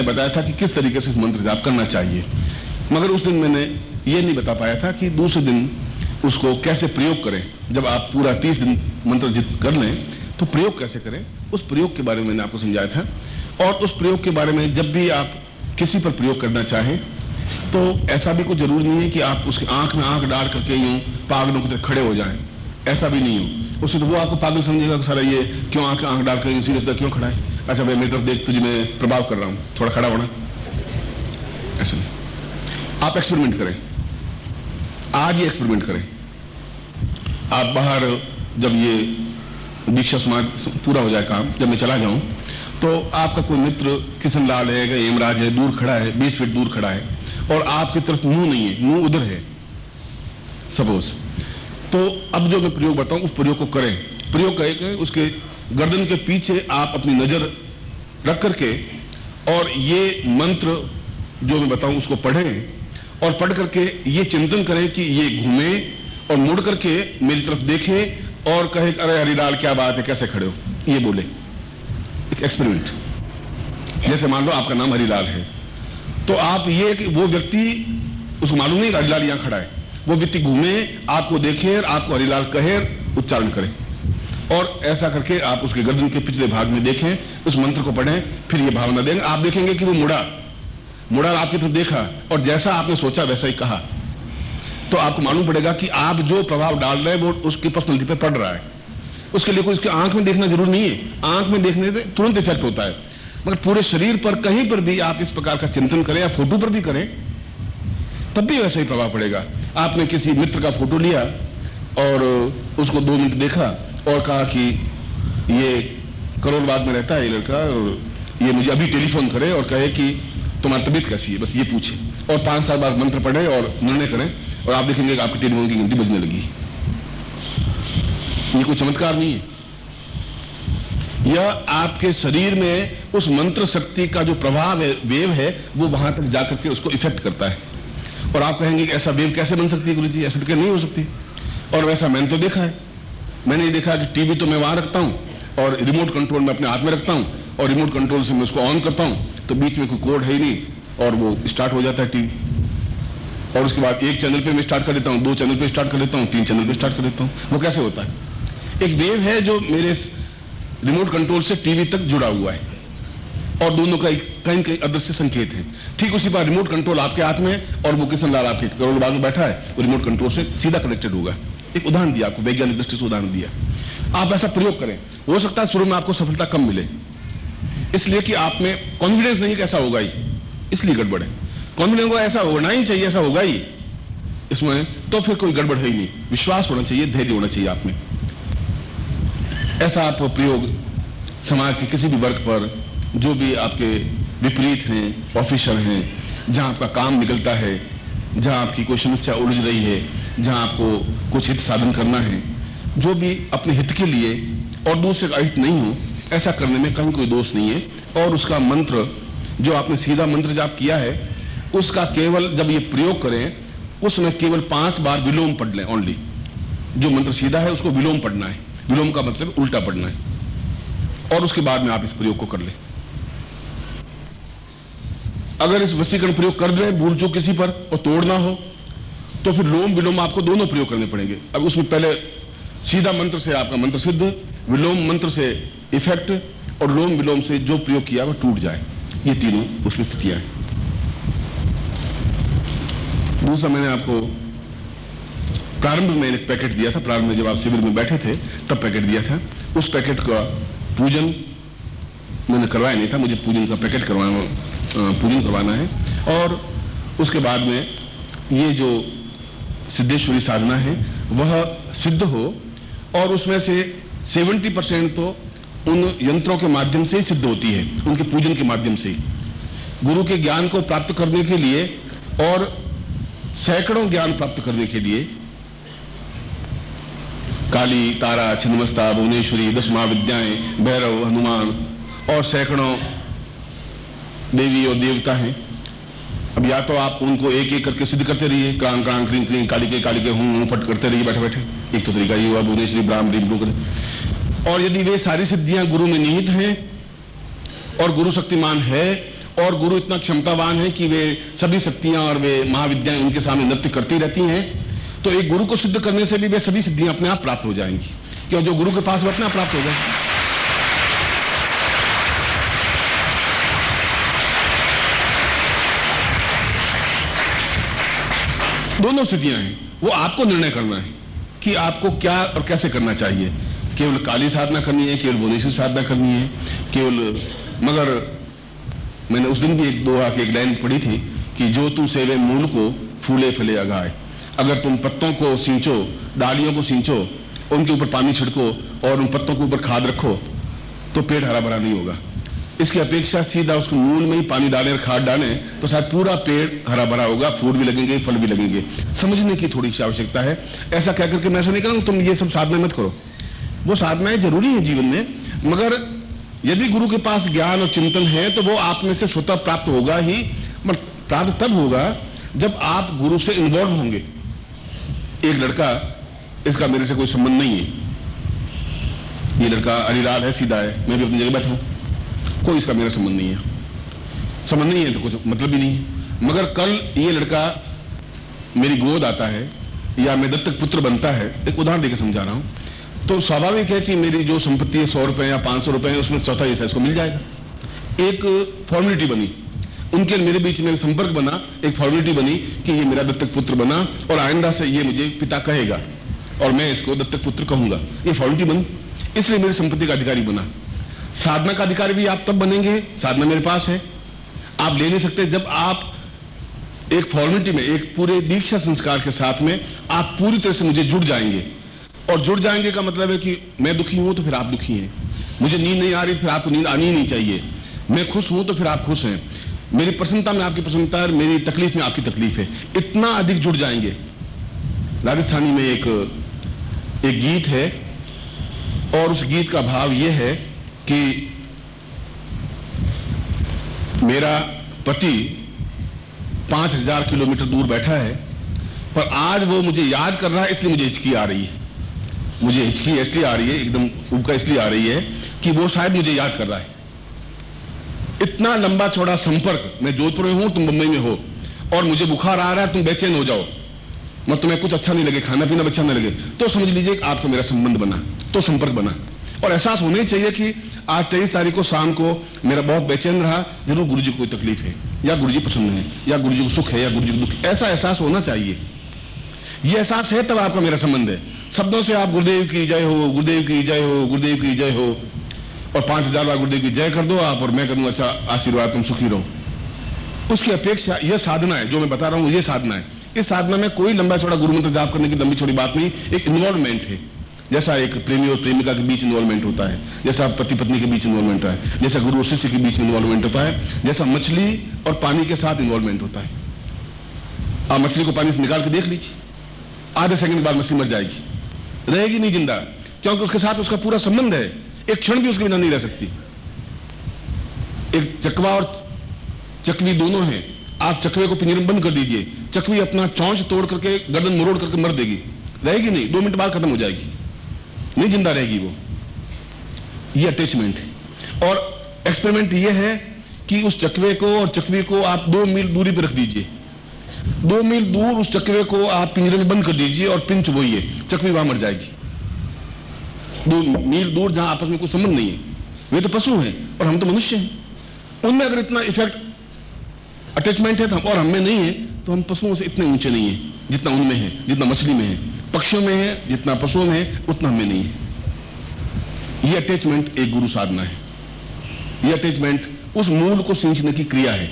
बताया था कि किस तरीके से इस मंत्र जाप करना चाहिए, मगर उस दिन मैंने ये नहीं बता पाया था कि दूसरे दिन उसको कैसे प्रयोग करें। जब आप पूरा 30 दिन मंत्र जित कर लें तो प्रयोग कैसे करें, उस प्रयोग के बारे में मैंने आपको समझाया था। और उस प्रयोग के बारे में जब भी आप किसी पर प्रयोग करना चाहें तो ऐसा भी कुछ जरूरी नहीं है कि आप उसकी आंख में आंख डाल करके यूं पागलों की तरह खड़े हो जाएं, ऐसा भी नहीं हो। उससे तो वो आपको पागल समझेगा कि सारा ये क्यों आंख डाल कर सीधे सीधा क्यों खड़ा है, अच्छा भाई मेरी तरफ देख, तुझे मैं प्रभाव कर रहा हूं, थोड़ा खड़ा होना, ऐसा नहीं। आप एक्सपेरिमेंट करें, आज ही एक्सपेरिमेंट करें। आप बाहर जब ये दीक्षा समाज पूरा हो जाए काम, जब मैं चला जाऊं तो आपका कोई मित्र किशनलाल है, हेमराज है, दूर खड़ा है, 20 फीट दूर खड़ा है और आपकी तरफ मुंह नहीं है, मुंह उधर है सपोज, तो अब जो मैं प्रयोग बताऊं उस प्रयोग को करें। प्रयोग करें, उसके गर्दन के पीछे आप अपनी नजर रख करके और ये मंत्र जो मैं बताऊं उसको पढ़ें और पढ़ करके ये चिंतन करें कि ये घूमे और मुड़ करके मेरी तरफ देखे और कहे अरे हरिलाल क्या बात है, कैसे खड़े हो, ये बोले। एक एक्सपेरिमेंट। जैसे मान लो आपका नाम हरिलाल है तो आप ये कि वो व्यक्ति, उसको मालूम नहीं हरिलाल यहां खड़ा है, वो व्यक्ति घूमे, आपको देखे और आपको हरिलाल कहे, उच्चारण करे और ऐसा करके आप उसके गर्दन के पिछले भाग में देखें, उस मंत्र को पढ़ें, फिर ये भावना देंगे। आप देखेंगे कि वो मुड़ा आपकी तरफ देखा और जैसा आपने सोचा वैसा ही कहा, तो आपको मालूम पड़ेगा कि आप जो प्रभाव डाल रहे हैं वो उसकी पर्सनैलिटी पे पड़ रहा है। उसके लिए कोई उसकी आंख में देखना जरूरी नहीं है, आंख में देखने से तुरंत इफेक्ट होता है, मगर पूरे शरीर पर कहीं पर भी आप इस प्रकार का चिंतन करें या फोटो पर भी करें तब भी वैसा ही प्रभाव पड़ेगा। आपने किसी मित्र का फोटो लिया और उसको 2 मिनट देखा और कहा कि ये करोलबाग में रहता है ये लड़का और ये मुझे अभी टेलीफोन करे और कहे कि तुम्हारी तबीयत कैसी है, बस ये पूछे और 5-7 बार मंत्र पढ़े और निर्णय करें और आप देखेंगे कि आपकी टेलीफोन की घंटी बजने लगी। ये कोई चमत्कार नहीं है, यह आपके शरीर में उस मंत्र शक्ति का जो प्रभाव है, वेव है, वो वहां तक जाकर के उसको इफेक्ट करता है। और आप कहेंगे कि ऐसा वेव कैसे बन सकती है गुरुजी, ऐसे तो नहीं हो सकती। और वैसा मैंने तो देखा है, मैंने ये देखा कि टीवी तो मैं वहां रखता हूं और रिमोट कंट्रोल में अपने हाथ में रखता हूं और रिमोट कंट्रोल से मैं उसको ऑन करता हूं तो बीच में कोई कोड है ही नहीं और वो स्टार्ट हो जाता है टीवी। और उसके बाद 1 चैनल पे मैं स्टार्ट कर देता हूं, 2 चैनल पे स्टार्ट कर देता हूं, 3 चैनल पे स्टार्ट कर देता हूं। वो कैसे होता है? एक वेव है जो मेरे रिमोट कंट्रोल से टीवी तक जुड़ा हुआ है और दोनों का कहीं कहीं अदृश्य संकेत है। ठीक उसी बार रिमोट कंट्रोल आपके हाथ में है और वो किशनलाल आपके करोलबाग में बैठा है, वो रिमोट कंट्रोल से सीधा कनेक्टेड होगा। एक उदाहरण दिया आपको, वैज्ञानिक दृष्टि से उदाहरण दिया। आप ऐसा प्रयोग करें, हो सकता है शुरू में आपको सफलता कम मिले, इसलिए कि आप में कॉन्फिडेंस नहीं कि ऐसा होगा ही, इसलिए गड़बड़ है। कॉन्फिडेंस को ऐसा होना ही चाहिए, ऐसा होगा ही इसमें, तो फिर कोई गड़बड़ है ही नहीं। विश्वास होना चाहिए, धैर्य होना चाहिए आप में। ऐसा आप प्रयोग समाज के किसी भी वर्ग पर, जो भी आपके विपरीत हैं, ऑफिसर हैं, जहां आपका काम निकलता है, जहां आपकी कोई समस्या उलझ रही है, जहां आपको कुछ हित साधन करना है, जो भी अपने हित के लिए और दूसरे का हित नहीं हो, ऐसा करने में कहीं कोई दोष नहीं है। और उसका मंत्र जो आपने सीधा मंत्र जाप किया है, उसका केवल जब ये प्रयोग करें उसमें केवल 5 बार विलोम पढ़ लें ओनली। जो मंत्र सीधा है उसको विलोम पढ़ना है, विलोम का मतलब उल्टा पढ़ना है, और उसके बाद में आप इस प्रयोग को कर लें। अगर इस वशीकरण प्रयोग कर दें भूल चूक किसी पर और तोड़ना हो तो फिर लोम विलोम आपको दोनों प्रयोग करने पड़ेंगे। अब उसमें पहले सीधा मंत्र से आपका मंत्र सिद्ध, विलोम मंत्र से इफेक्ट और लोम विलोम से जो प्रयोग किया वह टूट जाए। ये तीनों उसमें स्थितियां हैं। दूसरा, मैंने आपको प्रारंभ में एक पैकेट दिया था, प्रारंभ में जब आप शिविर में बैठे थे तब पैकेट दिया था। उस पैकेट का पूजन मैंने करवाया नहीं था, मुझे पूजन का पैकेट पूजन करवाना है। और उसके बाद में ये जो सिद्धेश्वरी साधना है वह सिद्ध हो, और उसमें से 70% तो उन यंत्रों के माध्यम से ही सिद्ध होती है, उनके पूजन के माध्यम से ही। गुरु के ज्ञान को प्राप्त करने के लिए और सैकड़ों ज्ञान प्राप्त करने के लिए काली, तारा, छिन्नमस्ता, भुवनेश्वरी, 10 महाविद्याएं, भैरव, हनुमान और सैकड़ों देवी और देवता हैं। अब या तो आप उनको एक एक करके सिद्ध करते रहिए, क्रांग क्रांग क्रिंग क्रिंग, काली के हूं फट करते रहिए बैठे बैठे। एक तो तरीका ये हुआ, भुवनेश्वरी, ब्राह्म, रीम। और यदि वे सारी सिद्धियां गुरु में निहित हैं और गुरु शक्तिमान है और गुरु इतना क्षमतावान है कि वे सभी शक्तियां और वे महाविद्याएं उनके सामने नृत्य करती रहती हैं, तो एक गुरु को सिद्ध करने से भी वे सभी सिद्धियां अपने आप प्राप्त हो जाएंगी, क्यों जो गुरु के पास वो अपने आप प्राप्त हो जाए। दोनों स्थितियां हैं, वो आपको निर्णय करना है कि आपको क्या और कैसे करना चाहिए। केवल काली साधना करनी है, केवल भुवनेश्वरी साधना करनी है, केवल, मगर मैंने उस दिन भी एक दोहा की एक लाइन पढ़ी थी कि जो तू सेवे मूल को फूले फले अगाए। अगर तुम पत्तों को सींचो, डालियों को सींचो, उनके ऊपर पानी छिड़को और उन पत्तों के ऊपर खाद रखो तो पेड़ हरा भरा नहीं होगा। इसकी अपेक्षा सीधा उसको मूल में ही पानी डालें और खाद डालें तो शायद पूरा पेड़ हरा भरा होगा, फूल भी लगेंगे, फल भी लगेंगे। समझने की थोड़ी सी आवश्यकता है। ऐसा कह करके मैं ऐसा नहीं करूँ तुम ये सब साधना मत करो, वो साधनाएं जरूरी है जीवन में, मगर यदि गुरु के पास ज्ञान और चिंतन है तो वो आप में से स्वतः प्राप्त होगा ही। प्राप्त तब होगा जब आप गुरु से इन्वॉल्व होंगे। एक लड़का, इसका मेरे से कोई संबंध नहीं है, ये लड़का अलीलाल है, सीधा है, मैं भी अपनी जगह बैठा हूं, कोई इसका मेरा संबंध नहीं है। संबंध नहीं है तो कुछ मतलब भी नहीं है। मगर कल ये लड़का मेरी गोद आता है या मैं दत्तक पुत्र बनता है, एक उदाहरण देकर समझा रहा हूं, तो स्वाभाविक है कि मेरी जो संपत्ति है 100 रुपए या 500 रुपए है, उसमें चौथा हिस्सा इसको मिल जाएगा। एक फॉर्मेलिटी बनी, उनके मेरे बीच में संपर्क बना, एक फॉर्मेलिटी बनी कि ये मेरा दत्तक पुत्र बना और आइंदा से ये मुझे पिता कहेगा और मैं इसको दत्तक पुत्र कहूंगा, ये फॉर्मेलिटी बनी, इसलिए मेरी संपत्ति का अधिकारी बना। साधना का अधिकारी भी आप तब बनेंगे, साधना मेरे पास है, आप ले नहीं सकते जब आप एक फॉर्मेलिटी में, एक पूरे दीक्षा संस्कार के साथ में आप पूरी तरह से मुझे जुड़ जाएंगे। और जुड़ जाएंगे का मतलब है कि मैं दुखी हूं तो फिर आप दुखी हैं, मुझे नींद नहीं आ रही फिर आपको नींद आनी ही नहीं चाहिए, मैं खुश हूं तो फिर आप खुश हैं, मेरी प्रसन्नता में आपकी प्रसन्नता है, मेरी तकलीफ में आपकी तकलीफ है, इतना अधिक जुड़ जाएंगे। राजस्थानी में एक गीत है और उस गीत का भाव यह है कि मेरा पति 5000 किलोमीटर दूर बैठा है, पर आज वो मुझे याद कर रहा है, इसलिए मुझे हिचकी आ रही है। मुझे हिचकी इसलिए आ रही है, एकदम उबका इसलिए आ रही है कि वो शायद मुझे याद कर रहा है। इतना लंबा चौड़ा संपर्क, मैं जोधपुर में हूं, तुम मुंबई में हो, और मुझे बुखार आ रहा है, तुम बेचैन हो जाओ, मतलब तुम्हें कुछ अच्छा नहीं लगे, खाना पीना अच्छा नहीं लगे, तो समझ लीजिए कि आपका मेरा संबंध बना, तो संपर्क बना। और एहसास होना ही चाहिए कि आज 23 तारीख को शाम को मेरा बहुत बेचैन रहा, जरूर गुरु जी को कोई तकलीफ है, या गुरु जी प्रसन्न है, या गुरु जी को सुख है, या गुरु जी को दुख, ऐसा एहसास होना चाहिए। ये एहसास है तब आपका मेरा संबंध है। शब्दों से आप गुरुदेव की जय हो, गुरुदेव की जय हो, गुरुदेव की जय हो, और 5000 बार गुरुदेव की जय कर दो आप, और मैं कहूंगा अच्छा आशीर्वाद, तुम सुखी रहो। उसकी अपेक्षा यह साधना है जो मैं बता रहा हूं, यह साधना है। इस साधना में कोई लंबा चौड़ा गुरु मंत्र जाप करने की लंबी चौड़ी बात नहीं, एक इन्वॉल्वमेंट है। जैसा एक प्रेमी और प्रेमिका के बीच इन्वॉल्वमेंट होता है, जैसा पति पत्नी के बीच इन्वॉल्वमेंट है, जैसा गुरु और शिष्य के बीच इन्वॉल्वमेंट होता है, जैसा मछली और पानी के साथ इन्वॉल्वमेंट होता है। आप मछली को पानी से निकाल के देख लीजिए, आधे सेकंड बाद मछली मर जाएगी, रहेगी नहीं जिंदा, क्योंकि उसके साथ उसका पूरा संबंध है, एक क्षण भी उसके बिना नहीं रह सकती। एक चकवा और चकवी दोनों हैं, आप चकवे को पिंजरे में बंद कर दीजिए, चकवी अपना चौंच तोड़ करके, गर्दन मरोड़ करके मर देगी, रहेगी नहीं, 2 मिनट बाद खत्म हो जाएगी, नहीं जिंदा रहेगी वो। ये अटैचमेंट है। और एक्सपेरिमेंट ये है कि उस चकवे को और चकवी को आप 2 मील दूरी पर रख दीजिए, 2 मील दूर उस चकवे को आप पिंजरे में बंद कर दीजिए और पिन चुभोइए, चकवी वहां मर जाएगी। 2 मील दूर जहां आपस में कोई संबंध नहीं है, वे तो पशु हैं और हम तो मनुष्य हैं, उनमें अगर इतना इफेक्ट अटैचमेंट है तो और हमें नहीं है, तो हम पशुओं से इतने ऊंचे नहीं है जितना उनमें है, जितना मछली में है, पक्षियों में है, जितना पशुओं में है उतना हमें नहीं है। यह अटैचमेंट एक गुरु साधना है। यह अटैचमेंट उस मूल को सींचने की क्रिया है।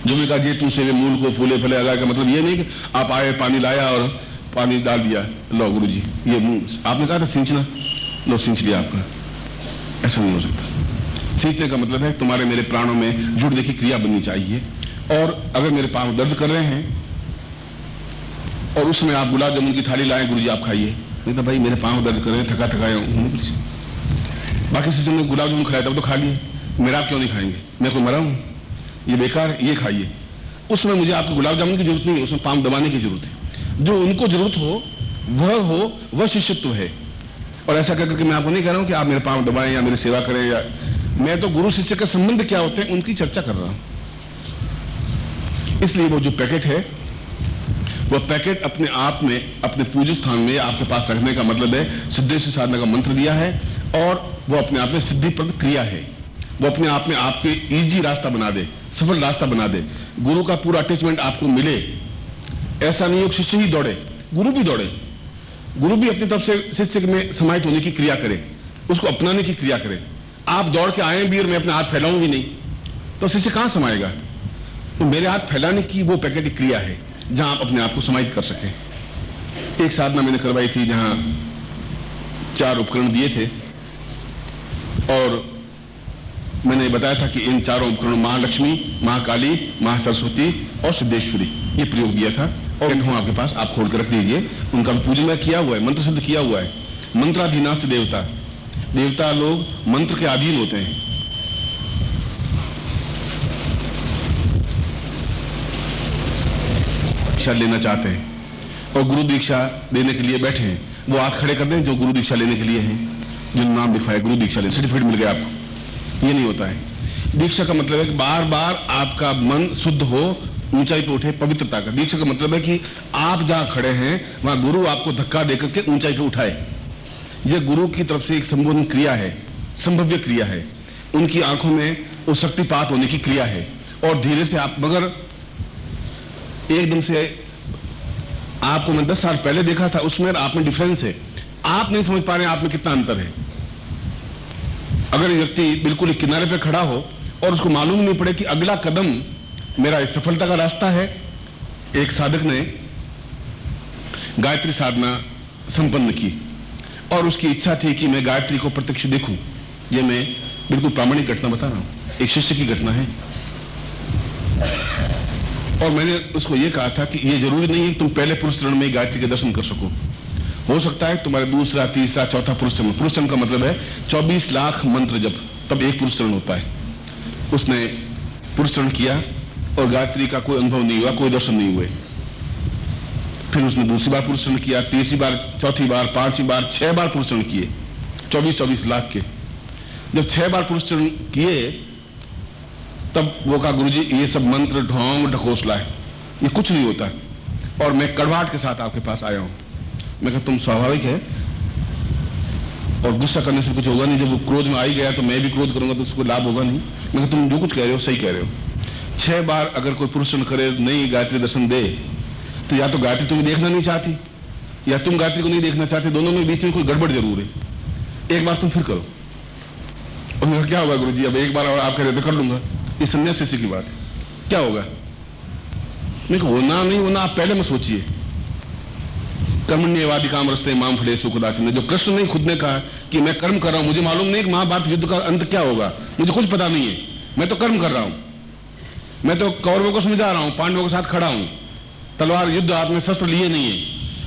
जो मैं कहा जी तुम सेवे मूल को फूले फले अगाए का मतलब यह नहीं कि आप आए, पानी लाया और पानी डाल दिया, लो गुरु जी ये आपने कहा था सींचना, लो सींच लिया आपका, ऐसा नहीं हो सकता। सींचने का मतलब है तुम्हारे मेरे प्राणों में जुड़ने की क्रिया बननी चाहिए। और अगर मेरे पांव दर्द कर रहे हैं और उस समय आप गुलाब जामुन की थाली लाएं, गुरु जी आप खाइए, नहीं तो भाई मेरे पांव दर्द कर रहे हैं, थका थकाया हूं, बाकी से मैं गुलाब जामुन खाया तब तो खा लिए, मेरा आप क्यों नहीं खाएंगे, मैं कोई मरा हूं, ये बेकार है, ये खाइए। उसमें मुझे आपको गुलाब जामुन की जरूरत नहीं है, उसमें पांव दबाने की जरूरत है। जो उनको जरूरत हो वह शिष्यत्व है। और ऐसा करके मैं आपको नहीं कह रहा हूं कि आप मेरे पांव दबाएं या मेरी सेवा करें, या मैं तो गुरु शिष्य के संबंध क्या होते हैं उनकी चर्चा कर रहा हूं। इसलिए वो जो पैकेट है, वो पैकेट अपने आप में अपने पूज्य स्थान में आपके पास रखने का मतलब है सिद्धेश्वर साधना का मंत्र दिया है, और वो अपने आप में सिद्धिप्रद क्रिया है। वो अपने आप में आपके इजी रास्ता बना दे, सफल रास्ता बना दे। गुरु का पूरा अटैचमेंट आपको मिले। ऐसा नहीं हो शिष्य ही दौड़े, गुरु भी दौड़े। गुरु भी अपनी तरफ से शिष्य में समाहित होने की क्रिया करे, उसको अपनाने की क्रिया करे। आप दौड़ के आए भी और मैं अपने हाथ फैलाऊं भी नहीं तो शिष्य कहां समाएगा? तो मेरे हाथ फैलाने की वो पैकेट की क्रिया है जहां आप अपने आप को समाहित कर सकें। एक साधना मैंने करवाई थी जहां 4 उपकरण दिए थे, और मैंने बताया था कि इन चारों उपकरणों महालक्ष्मी, महाकाली, महासरस्वती और सिद्धेश्वरी ये प्रयोग दिया था। और हूं आपके पास, आप खोल कर रख दीजिए। उनका पूजन में किया हुआ है, मंत्र सिद्ध किया हुआ है। मंत्राधीनास्य देवता, देवता लोग मंत्र के अधीन होते हैं। दीक्षा लेना चाहते हैं और गुरु दीक्षा देने के लिए बैठे हैं, वो हाथ खड़े कर दें जो गुरु दीक्षा लेने के लिए हैं, जो नाम लिखवाए गुरु दीक्षा ले, सर्टिफिकेट मिल गया आपको। ये नहीं होता है। दीक्षा का मतलब है कि बार बार आपका मन शुद्ध हो, ऊंचाई पे उठे, पवित्रता का। दीक्षा का मतलब है कि आप जहां खड़े हैं वहां गुरु आपको धक्का देकर के ऊंचाई पे उठाए। यह गुरु की तरफ से एक संबोधन क्रिया है, संभव्य क्रिया है। उनकी आंखों में उस शक्तिपात होने की क्रिया है। और धीरे से आप, मगर एकदम से आपको मैं 10 साल पहले देखा था, उसमें आप में डिफरेंस है। आप नहीं समझ पा रहे आप में कितना अंतर है। अगर व्यक्ति बिल्कुल एक किनारे पे खड़ा हो और उसको मालूम नहीं पड़े कि अगला कदम मेरा इस सफलता का रास्ता है। एक साधक ने गायत्री साधना संपन्न की और उसकी इच्छा थी कि मैं गायत्री को प्रत्यक्ष देखूं। ये मैं बिल्कुल प्रामाणिक घटना बता रहा हूं, एक शिष्य की घटना है। और मैंने उसको ये कहा था कि ये जरूरी नहीं है कि तुम पहले पुरुष चरण में गायत्री के दर्शन कर सको। हो सकता है तुम्हारे दूसरा, तीसरा, चौथा पुरुष चरण। पुरुष चरण का मतलब है 24 लाख मंत्र जब, तब एक पुरुष चरण होता है। उसने पुरुष चरण किया और गायत्री का कोई अनुभव नहीं हुआ, कोई दर्शन नहीं हुए। फिर उसने दूसरी बार पुरुष चरण किया, तीसरी बार, चौथी बार, 5वीं बार, 6 बार पुरुष चरण किए, 24-24 लाख के। जब 6 बार पुरुष चरण किए तब वो कहा गुरुजी ये सब मंत्र ढोंग ढकोसला है, ये कुछ नहीं होता, और मैं कड़वाहट के साथ आपके पास आया हूं। मैं कहा तुम स्वाभाविक है और गुस्सा करने से कुछ होगा नहीं। जब वो क्रोध में आ ही गया तो मैं भी क्रोध करूंगा तो उसको लाभ होगा नहीं। मैं कहा तुम जो कुछ कह रहे हो सही कह रहे हो। 6 बार अगर कोई पुरुष चरण करे, नहीं गायत्री दर्शन दे, तो या तो गायत्री तुम्हें देखना नहीं चाहती या तुम गायत्री को नहीं देखना चाहते। दोनों में बीच में कोई गड़बड़ जरूर है। एक बार तुम फिर करो। और मेरा क्या होगा गुरुजी, अब एक बार और आप कह रहे तो कर लूंगा। ये संन्यास शिष्य की बात है, क्या होगा? मैं होना नहीं होना आप पहले में सोचिए। कर्मण्यवादी काम रस्ते माम फले सुखदाचन, जो कृष्ण ने खुद ने कहा कि मैं कर्म कर रहा हूं, मुझे मालूम नहीं कि महाभारत युद्ध का अंत क्या होगा, मुझे कुछ पता नहीं है, मैं तो कर्म कर रहा हूं। मैं तो कौरवों को समझा रहा हूं, पांडवों के साथ खड़ा हूं, तलवार युद्ध हाथ में, शस्त्र लिए नहीं है।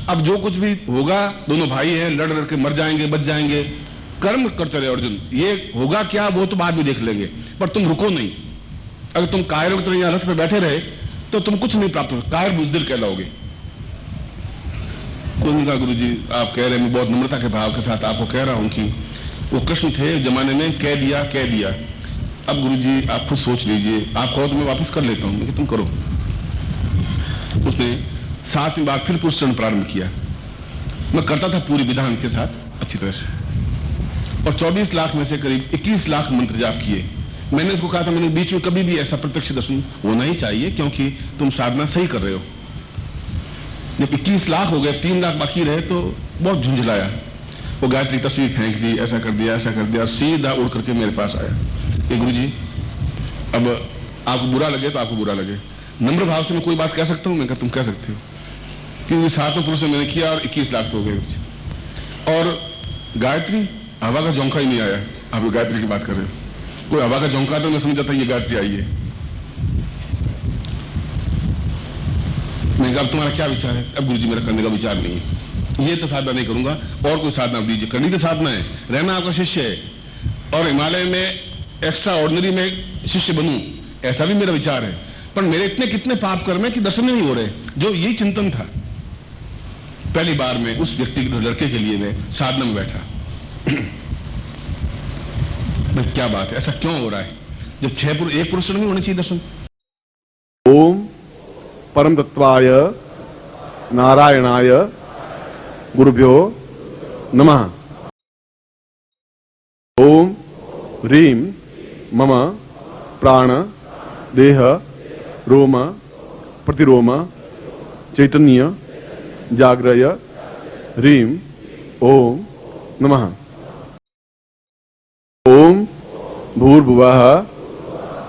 अब जो कुछ भी होगा, दोनों भाई हैं, लड़ लड़ के मर जाएंगे, बच जाएंगे, कर्म करते रहे अर्जुन। ये होगा क्या वो तो बाद में देख लेंगे, पर तुम रुको नहीं। अगर तुम कायर की तरह यहां रथ पे बैठे रहे तो तुम कुछ नहीं प्राप्त हो, कायर बुजदिल कहलाओगे। तो उन्होंने कहा गुरुजी आप कह रहे हैं, मैं बहुत नम्रता के भाव के साथ आपको कह रहा हूं कि वो कृष्ण थे जमाने में, कह दिया। अब गुरुजी आप खुद सोच लीजिए, आप कहो तो मैं वापस कर लेता हूं, तुम करो। उसने 7वीं बार फिर पुरुष चरण प्रारंभ किया। मैं करता था पूरी विधान के साथ अच्छी तरह से, और 24 लाख में से करीब 21 लाख मंत्र जाप किए। मैंने उसको कहा था, मैंने बीच में कभी भी ऐसा प्रत्यक्ष दर्शन होना ही चाहिए, क्योंकि तुम साधना सही कर रहे हो। जब 21 लाख हो गए, 3 लाख बाकी रहे तो बहुत झुंझलाया। वो गायत्री तस्वीर फेंक दी, ऐसा कर दिया, सीधा उड़ करके मेरे पास आया कि गुरुजी अब आपको बुरा लगे तो आपको बुरा लगे, नम्र भाव से मैं कोई बात कह सकता हूं? मैं कहा तुम कह सकते हो, क्योंकि 7 पुरुष मैंने किया और 21 लाख तो हो गए। और गायत्री हवा का झोंका ही नहीं आया। आप गायत्री की बात कर रहे हो, कोई हवा का झोंका तो मैं समझ जाता ये गायत्री आई है। मैंने कहा तुम्हारा क्या विचार है? अब गुरुजी मेरा करने का विचार नहीं है, ये तो साधना नहीं करूंगा, और कोई साधना दीजिए। करनी तो साधना है, रहना आपका शिष्य है, और हिमालय में एक्स्ट्रा ऑर्डिनरी में शिष्य बनूं, ऐसा भी मेरा विचार है। पर मेरे इतने कितने पाप कर्म है कि दर्शन नहीं हो रहे। जो यही चिंतन था पहली बार में उस व्यक्ति लड़के के लिए मैं साधना में बैठा। भाई क्या बात है, ऐसा क्यों हो रहा है? जब 6 पुरुष, एक पुरुष नहीं होने चाहिए दर्शन। ओम परम तत्वाय नारायणाय गुरुभ्यो नमः। ओम ह्रीं मम प्राण देह रोम प्रतिरोम चैतन्य जाग्रय ह्रीं ओम नमः। ओम भूर्भुवः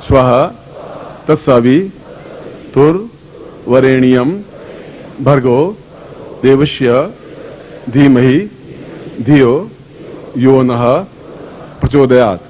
स्वः तत्सवितुर्वरेण्यं भर्गो देवस्य धीमहि धियो यो नः प्रचोदयात्।